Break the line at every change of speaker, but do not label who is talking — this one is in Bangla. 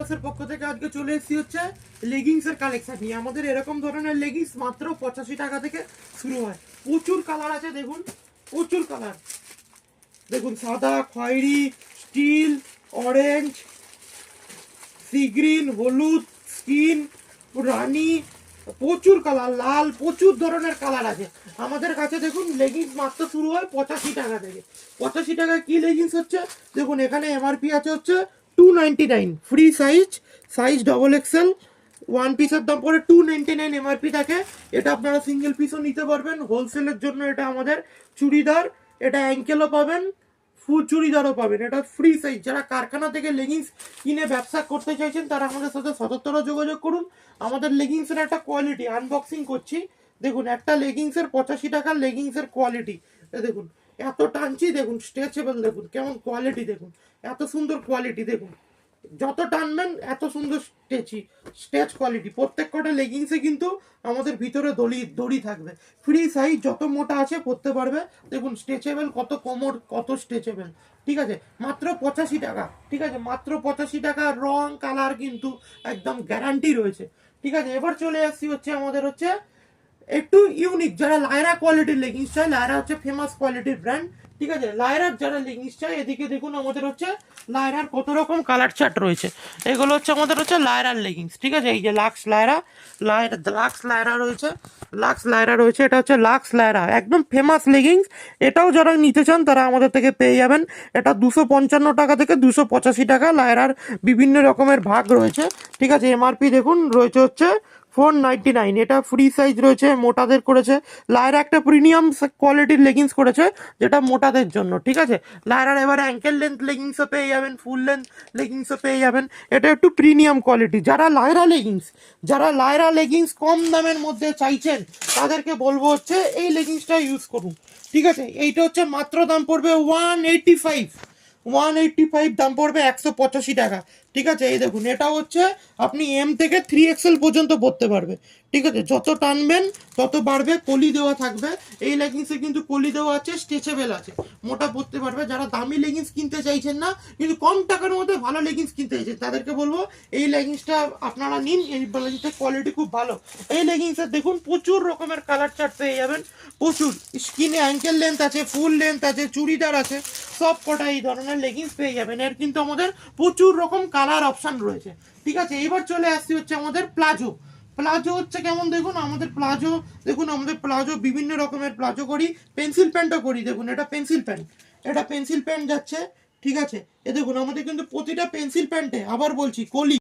ভিউয়ার্সের পক্ষ থেকে আজকে চলে এসেছি হচ্ছে লেগিংসের কালেকশন নিয়ে। আমাদের এরকম ধরনের লেগিংস মাত্র 85 টাকা থেকে শুরু হয়। প্রচুর কালার আছে, দেখুন প্রচুর কালার। দেখুন সাদা, খয়েরি, স্টিল, অরেঞ্জ, সি গ্রিন, হলুদ, স্কিন, রানী, প্রচুর কালার, লাল, প্রচুর ধরনের কালার আছে আমাদের কাছে। দেখুন লেগিংস মাত্র শুরু হয় 85 টাকা থেকে। 85 টাকা কি লেগিংস হচ্ছে দেখুন, এখানে এমআরপি আছে হচ্ছে 299, free size, size double XL, one পিসের দাম পড়ে 299 এমআরপি থাকে। এটা আপনারা সিঙ্গেল পিসও নিতে পারবেন, হোলসেলের জন্য এটা আমাদের চুড়িদার, এটা অ্যাঙ্কেলও পাবেন, ফুল চুড়িদারও পাবেন, এটা ফ্রি সাইজ। যারা কারখানা থেকে লেগিংস কিনে ব্যবসা করতে চাইছেন তারা আমাদের সাথে সতর্কতার যোগাযোগ করুন। আমাদের লেগিংসের একটা কোয়ালিটি আনবক্সিং করছি। দেখুন একটা লেগিংসের 85 টাকার লেগিংসের কোয়ালিটি দেখুন, এত টানছি, দেখুন স্ট্রেচেবল, দেখুন কেমন কোয়ালিটি, দেখুন এত সুন্দর কোয়ালিটি, দেখুন যত টানবেন এত সুন্দর স্টেচ কোয়ালিটি। প্রত্যেক কটা লেগিংসে কিন্তু আমাদের ভিতরে দড়ি থাকবে। ফ্রি সাইজ, যত মোটা আছে পরতে পারবে। দেখুন স্ট্রেচেবল, কত কোমর, কত স্ট্রেচেবল, ঠিক আছে। মাত্র 85 টাকা, ঠিক আছে, মাত্র 85 টাকা। রং কালার কিন্তু একদম গ্যারান্টি রয়েছে, ঠিক আছে। এবার চলে আসছি হচ্ছে আমাদের হচ্ছে একটু ইউনিক, যারা লায়রা কোয়ালিটির লেগিংস চায়, লায়রা হচ্ছে ফেমাস কোয়ালিটির ব্র্যান্ড, ঠিক আছে। লায়রার যারা লেগিংস চায়, এদিকে দেখুন আমাদের হচ্ছে লায়রার কত রকম কালার চার্ট রয়েছে। এগুলো হচ্ছে আমাদের হচ্ছে লায়রার লেগিংস, ঠিক আছে। এই যে লাক্স লায়রা, লাক্স লায়রা রয়েছে, লাক্স লায়রা রয়েছে, এটা হচ্ছে লাক্স লায়রা, একদম ফেমাস লেগিংস। এটাও যারা নিতে চান তারা আমাদের থেকে পেয়ে যাবেন। এটা 255 টাকা থেকে 285 টাকা। লায়রার বিভিন্ন রকমের ভাগ রয়েছে, ঠিক আছে। এমআরপি দেখুন রয়েছে হচ্ছে 499। এটা ফ্রি সাইজ রয়েছে, মোটাদের করেছে। লায়রা একটা প্রিমিয়াম কোয়ালিটির লেগিংস করেছে যেটা মোটাদের জন্য, ঠিক আছে। লায়রার এবারে অ্যাঙ্কেল লেন্থ লেগিংসও পেয়ে যাবেন, ফুল লেন্থ লেগিংসও পেয়ে যাবেন। এটা একটু প্রিমিয়াম কোয়ালিটি। যারা লায়রা লেগিংস কম দামের মধ্যে চাইছেন তাদেরকে বলবো হচ্ছে এই লেগিংসটা ইউজ করুন, ঠিক আছে। এইটা হচ্ছে মাত্র দাম পড়বে 185 দাম পড়বে, 185 টাকা, ঠিক আছে। এই দেখুন এটা হচ্ছে আপনি এম থেকে 3XL পর্যন্ত পরতে পারবে, ঠিক আছে। যত টানবেন তত বাড়বে, কলি দেওয়া থাকবে। এই লেগিংসে কিন্তু কলি দেওয়া আছে, স্ট্রেচেবল আছে, মোটা পরতে পারবে। যারা দামি লেগিংস কিনতে চাইছেন না কিন্তু কম টাকার মধ্যে ভালো লেগিংস কিনতে চাইছেন তাদেরকে বলবো এই লেগিংসটা আপনারা নিন। এই লেগিংসের কোয়ালিটি খুব ভালো। এই লেগিংসের দেখুন প্রচুর রকমের কালার চার্ট পেয়ে যাবেন, প্রচুর। স্কিনে অ্যাঙ্কেল লেন্থ আছে, ফুল লেন্থ আছে, চুড়িদার আছে, সব কটা এই ধরনের লেগিংস পেয়ে যাবেন। এর কিন্তু আমাদের প্রচুর রকম কালার অপশন রয়েছে, ঠিক আছে। এবার চলে আসছি হচ্ছে আমাদের প্লাজো। প্লাজো হচ্ছে কেমন দেখুন, আমাদের প্লাজো দেখুন, আমাদের প্লাজো বিভিন্ন রকমের প্লাজো করি, পেন্সিল প্যান্টও করি। দেখুন এটা পেন্সিল প্যান্ট, এটা পেন্সিল প্যান্ট যাচ্ছে, ঠিক আছে। এ দেখুন আমাদের কিন্তু প্রতিটা পেন্সিল প্যান্টে, আবার বলছি, কলি